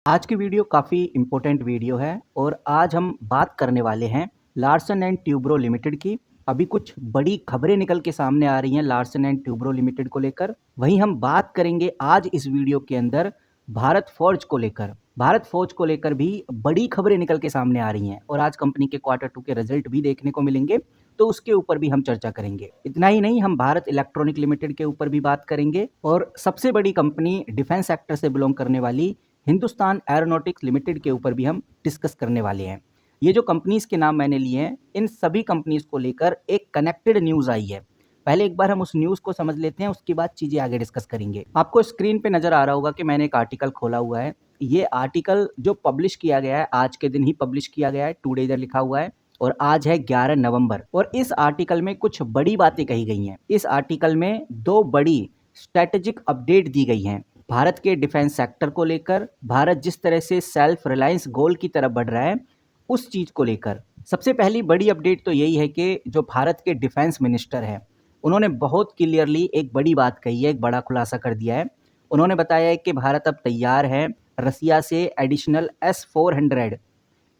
आज की वीडियो काफ़ी इम्पोर्टेंट वीडियो है और आज हम बात करने वाले हैं लार्सन एंड ट्यूब्रो लिमिटेड की। अभी कुछ बड़ी खबरें निकल के सामने आ रही हैं लार्सन एंड ट्यूब्रो लिमिटेड को लेकर। वहीं हम बात करेंगे आज इस वीडियो के अंदर भारत फोर्ज को लेकर। भारत फोर्ज को लेकर भी बड़ी खबरें निकल के सामने आ रही हैं और आज कंपनी के क्वार्टर 2 के रिजल्ट भी देखने को मिलेंगे, तो उसके ऊपर भी हम चर्चा करेंगे। इतना ही नहीं, हम भारत इलेक्ट्रॉनिक लिमिटेड के ऊपर भी बात करेंगे और सबसे बड़ी कंपनी डिफेंस सेक्टर से बिलोंग करने वाली हिंदुस्तान एरोनॉटिक्स लिमिटेड के ऊपर भी हम डिस्कस करने वाले हैं। ये जो कंपनीज के नाम मैंने लिए हैं, इन सभी कंपनीज को लेकर एक कनेक्टेड न्यूज़ आई है। पहले एक बार हम उस न्यूज़ को समझ लेते हैं, उसके बाद चीज़ें आगे डिस्कस करेंगे। आपको स्क्रीन पे नज़र आ रहा होगा कि मैंने एक आर्टिकल खोला हुआ है। ये आर्टिकल जो पब्लिश किया गया है, आज के दिन ही पब्लिश किया गया है, टुडे इधर लिखा हुआ है और आज है 11 नवंबर। और इस आर्टिकल में कुछ बड़ी बातें कही गई हैं। इस आर्टिकल में दो बड़ी स्ट्रेटेजिक अपडेट दी गई हैं भारत के डिफेंस सेक्टर को लेकर। भारत जिस तरह से सेल्फ रिलायंस गोल की तरफ बढ़ रहा है, उस चीज़ को लेकर सबसे पहली बड़ी अपडेट तो यही है कि जो भारत के डिफेंस मिनिस्टर हैं, उन्होंने बहुत क्लियरली एक बड़ी बात कही है, एक बड़ा खुलासा कर दिया है। उन्होंने बताया है कि भारत अब तैयार है रसिया से additional S-400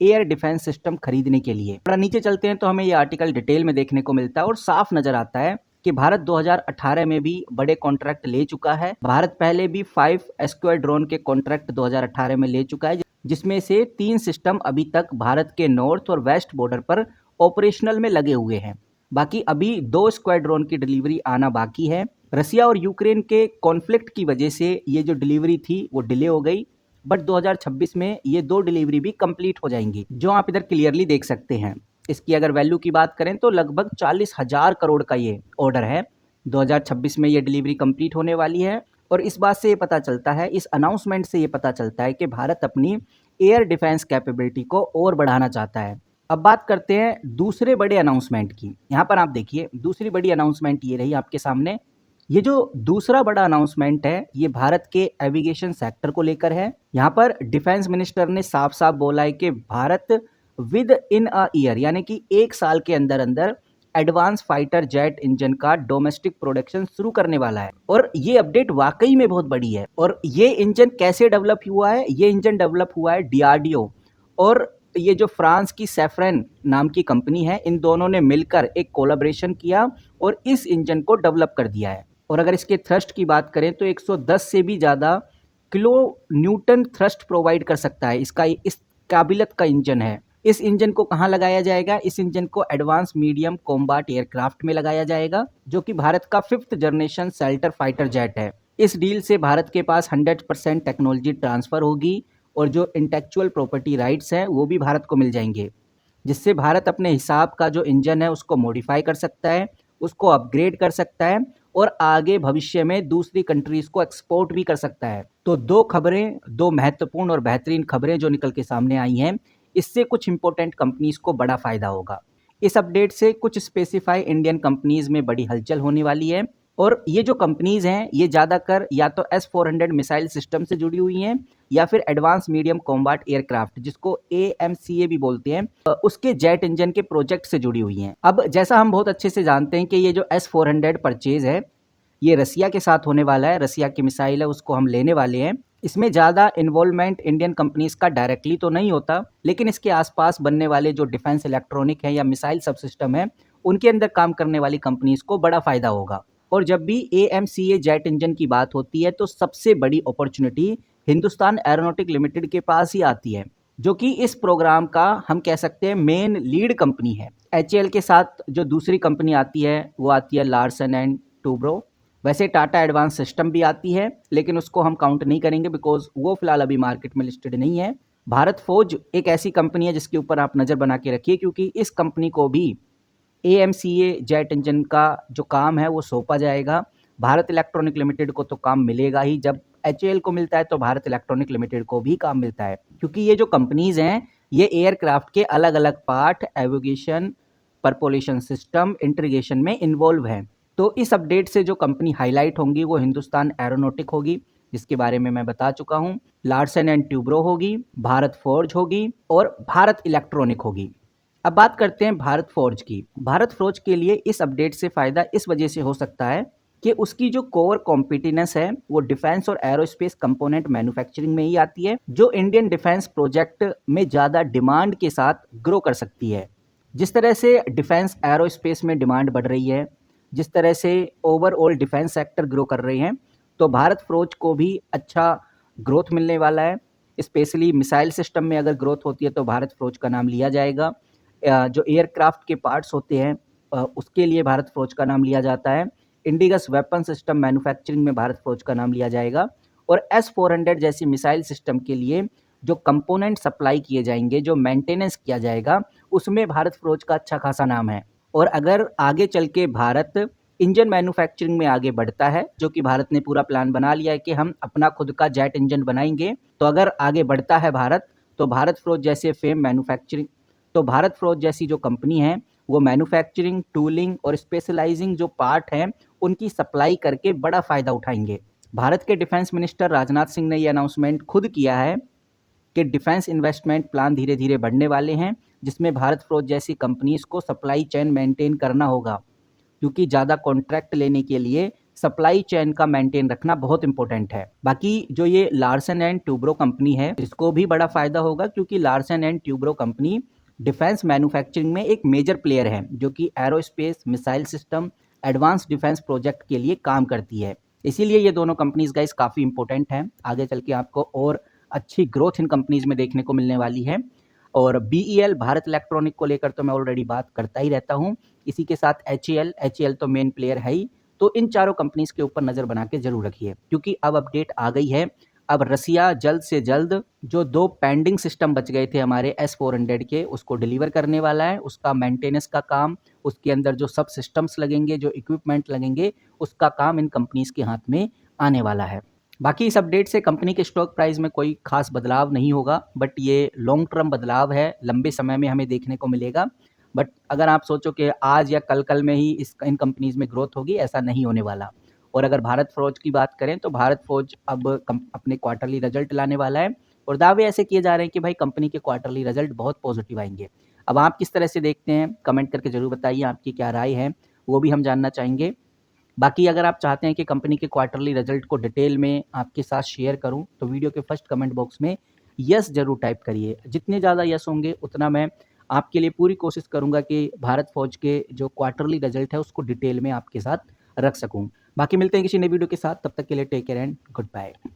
air defence system खरीदने के लिए। थोड़ा नीचे चलते हैं तो हमें ये आर्टिकल डिटेल में देखने को मिलता है और साफ नजर आता है कि भारत 2018 में भी बड़े कॉन्ट्रैक्ट ले चुका है। भारत पहले भी 5 स्क्वाड्रॉन के कॉन्ट्रैक्ट 2018 में ले चुका है, जिसमें से 3 सिस्टम अभी तक भारत के नॉर्थ और वेस्ट बॉर्डर पर ऑपरेशनल में लगे हुए हैं। बाकी अभी 2 स्क्वाड्रॉन की डिलीवरी आना बाकी है। रसिया और यूक्रेन के कॉन्फ्लिक्ट की वजह से ये जो डिलीवरी थी वो डिले हो गई, बट 2026 में ये 2 डिलीवरी भी कंप्लीट हो जाएंगी, जो आप इधर क्लियरली देख सकते हैं। इसकी अगर वैल्यू की बात करें तो लगभग 40,000 करोड़ का ये ऑर्डर है। 2026 में ये डिलीवरी कंप्लीट होने वाली है और इस बात से ये पता चलता है, इस अनाउंसमेंट से ये पता चलता है कि भारत अपनी एयर डिफेंस कैपेबिलिटी को और बढ़ाना चाहता है। अब बात करते हैं दूसरे बड़े अनाउंसमेंट की। यहाँ पर आप देखिए, दूसरी बड़ी अनाउंसमेंट ये रही आपके सामने। ये जो दूसरा बड़ा अनाउंसमेंट है, ये भारत के एविगेशन सेक्टर को लेकर है। यहाँ पर डिफेंस मिनिस्टर ने साफ साफ बोला है कि Bharat with in a year, यानी कि 1 साल के अंदर अंदर एडवांस फाइटर जेट इंजन का डोमेस्टिक प्रोडक्शन शुरू करने वाला है। और ये अपडेट वाकई में बहुत बड़ी है। और ये इंजन कैसे डेवलप हुआ है? ये इंजन डेवलप हुआ है DRDO और ये जो फ्रांस की सैफ्रन नाम की कंपनी है, इन दोनों ने मिलकर एक कोलैबोरेशन किया और इस इंजन को डेवलप कर दिया है। और अगर इसके थ्रस्ट की बात करें तो 110 से भी ज़्यादा किलो न्यूटन थ्रस्ट प्रोवाइड कर सकता है। इसका इस काबिलियत का इंजन है। इस इंजन को कहाँ लगाया जाएगा? इस इंजन को एडवांस मीडियम कॉम्बैट एयरक्राफ्ट में लगाया जाएगा, जो कि भारत का 5th generation shelter fighter jet है। इस डील से भारत के पास 100% टेक्नोलॉजी ट्रांसफ़र होगी और जो इंटेलेक्चुअल प्रॉपर्टी राइट्स हैं वो भी भारत को मिल जाएंगे, जिससे भारत अपने हिसाब का जो इंजन है उसको मॉडिफाई कर सकता है, उसको अपग्रेड कर सकता है और आगे भविष्य में दूसरी कंट्रीज को एक्सपोर्ट भी कर सकता है। तो दो खबरें, दो महत्वपूर्ण और बेहतरीन खबरें जो निकल के सामने आई हैं, इससे कुछ इंपॉर्टेंट कंपनीज को बड़ा फायदा होगा। इस अपडेट से कुछ स्पेसिफाई इंडियन कंपनीज में बड़ी हलचल होने वाली है और ये जो कंपनीज हैं ये ज़्यादातर या तो S-400 मिसाइल सिस्टम से जुड़ी हुई हैं या फिर एडवांस मीडियम कॉम्बैट एयरक्राफ्ट, जिसको AMCA भी बोलते हैं, उसके जेट इंजन के प्रोजेक्ट से जुड़ी हुई हैं। अब जैसा हम बहुत अच्छे से जानते हैं कि ये जो S-400 परचेज है, ये रसिया के साथ होने वाला है। रसिया की मिसाइल है, उसको हम लेने वाले हैं। इसमें ज़्यादा इन्वॉल्वमेंट इंडियन कंपनीज का डायरेक्टली तो नहीं होता, लेकिन इसके आसपास बनने वाले जो डिफेंस इलेक्ट्रॉनिक है या मिसाइल सब सिस्टम है, उनके अंदर काम करने वाली कंपनीज को बड़ा फायदा होगा। और जब भी AMCA जेट इंजन की बात होती है तो सबसे बड़ी अपॉर्चुनिटी हिंदुस्तान एरोनॉटिक लिमिटेड के पास ही आती है, जो कि इस प्रोग्राम का हम कह सकते हैं मेन लीड कंपनी है। HAL के साथ जो दूसरी कंपनी आती है वो आती है लार्सन एंड टूब्रो। वैसे टाटा एडवांस सिस्टम भी आती है, लेकिन उसको हम काउंट नहीं करेंगे बिकॉज वो फिलहाल अभी मार्केट में लिस्टेड नहीं है। भारत फोर्ज एक ऐसी कंपनी है जिसके ऊपर आप नज़र बना के रखिए, क्योंकि इस कंपनी को भी AMCA जेट इंजन का जो काम है वो सौंपा जाएगा। भारत इलेक्ट्रॉनिक लिमिटेड को तो काम मिलेगा ही, जब HAL को मिलता है तो भारत इलेक्ट्रॉनिक लिमिटेड को भी काम मिलता है, क्योंकि ये जो कंपनीज हैं ये एयरक्राफ्ट के अलग अलग पार्ट, एविगेशन, परपोलेशन सिस्टम, इंटीग्रेशन में इन्वॉल्व हैं। तो इस अपडेट से जो कंपनी हाईलाइट होंगी वो हिंदुस्तान एरोनॉटिक होगी, जिसके बारे में मैं बता चुका हूँ। लार्सन एंड ट्यूब्रो होगी, भारत फोर्ज होगी और भारत इलेक्ट्रॉनिक होगी। अब बात करते हैं भारत फोर्ज की। भारत फोर्ज के लिए इस अपडेट से फ़ायदा इस वजह से हो सकता है कि उसकी जो कोर कॉम्पिटिनेंस है वो डिफेंस और एरोस्पेस कंपोनेंट मैन्युफैक्चरिंग में ही आती है, जो इंडियन डिफेंस प्रोजेक्ट में ज़्यादा डिमांड के साथ ग्रो कर सकती है। जिस तरह से डिफेंस एरोस्पेस में डिमांड बढ़ रही है, जिस तरह से ओवरऑल डिफेंस सेक्टर ग्रो कर रहे हैं, तो भारत फोर्ज को भी अच्छा ग्रोथ मिलने वाला है। स्पेशली मिसाइल सिस्टम में अगर ग्रोथ होती है तो भारत फोर्ज का नाम लिया जाएगा। जो एयरक्राफ्ट के पार्ट्स होते हैं उसके लिए भारत फोर्ज का नाम लिया जाता है। इंडिगस वेपन सिस्टम मैन्युफैक्चरिंग में भारत फोर्ज का नाम लिया जाएगा। और S-400 जैसी मिसाइल सिस्टम के लिए जो कंपोनेंट सप्लाई किए जाएंगे, जो मेंटेनेंस किया जाएगा, उसमें भारत फोर्ज का अच्छा खासा नाम है। और अगर आगे चल के भारत इंजन मैन्युफैक्चरिंग में आगे बढ़ता है, जो कि भारत ने पूरा प्लान बना लिया है कि हम अपना खुद का जेट इंजन बनाएंगे, तो अगर आगे बढ़ता है भारत, तो भारत फोर्ज जैसे फेम मैन्युफैक्चरिंग तो भारत फोर्ज जैसी जो कंपनी है वो मैन्युफैक्चरिंग, टूलिंग और स्पेशलाइजिंग जो पार्ट हैं उनकी सप्लाई करके बड़ा फ़ायदा उठाएंगे। भारत के डिफेंस मिनिस्टर राजनाथ सिंह ने ये अनाउंसमेंट खुद किया है कि डिफेंस इन्वेस्टमेंट प्लान धीरे धीरे बढ़ने वाले हैं, जिसमें भारत फोर्ज जैसी कंपनीज को सप्लाई चेन मेंटेन करना होगा, क्योंकि ज़्यादा कॉन्ट्रैक्ट लेने के लिए सप्लाई चेन का मेंटेन रखना बहुत इंपॉर्टेंट है। बाकी जो ये लार्सन एंड ट्यूब्रो कंपनी है इसको भी बड़ा फायदा होगा, क्योंकि Larsen and Toubro company defence manufacturing में एक मेजर प्लेयर है, जो कि aerospace, missile system, advance defence project के लिए काम करती है। इसीलिए ये दोनों कंपनीज गाइस काफ़ी इंपॉर्टेंट हैं। आगे चल के आपको और अच्छी ग्रोथ इन कंपनीज में देखने को मिलने वाली है। और BEL भारत इलेक्ट्रॉनिक को लेकर तो मैं ऑलरेडी बात करता ही रहता हूँ। इसी के साथ HAL तो मेन प्लेयर है ही। तो इन चारों कंपनीज के ऊपर नज़र बना के जरूर रखिए, क्योंकि अब अपडेट आ गई है। अब रसिया जल्द से जल्द जो 2 पेंडिंग सिस्टम बच गए थे हमारे S-400 के, उसको डिलीवर करने वाला है। उसका मेंटेनेंस का काम, उसके अंदर जो सब सिस्टम्स लगेंगे, जो इक्विपमेंट लगेंगे, उसका काम इन कंपनीज के हाथ में आने वाला है। बाकी इस अपडेट से कंपनी के स्टॉक प्राइस में कोई खास बदलाव नहीं होगा, बट ये लॉन्ग टर्म बदलाव है, लंबे समय में हमें देखने को मिलेगा। बट अगर आप सोचो कि आज या कल में ही इन कंपनीज में ग्रोथ होगी, ऐसा नहीं होने वाला। और अगर भारत फोर्ज की बात करें तो भारत फोर्ज अब अपने क्वार्टरली रिजल्ट लाने वाला है, और दावे ऐसे किए जा रहे हैं कि भाई कंपनी के क्वार्टरली रिजल्ट बहुत पॉजिटिव आएंगे। अब आप किस तरह से देखते हैं, कमेंट करके जरूर बताइए, आपकी क्या राय है वो भी हम जानना चाहेंगे। बाकी अगर आप चाहते हैं कि कंपनी के क्वार्टरली रिजल्ट को डिटेल में आपके साथ शेयर करूं, तो वीडियो के फर्स्ट कमेंट बॉक्स में यस जरूर टाइप करिए। जितने ज़्यादा यस होंगे उतना मैं आपके लिए पूरी कोशिश करूंगा कि भारत फौज के जो क्वार्टरली रिजल्ट है उसको डिटेल में आपके साथ रख सकूं। बाकी मिलते हैं किसी नए वीडियो के साथ, तब तक के लिए take care and good bye.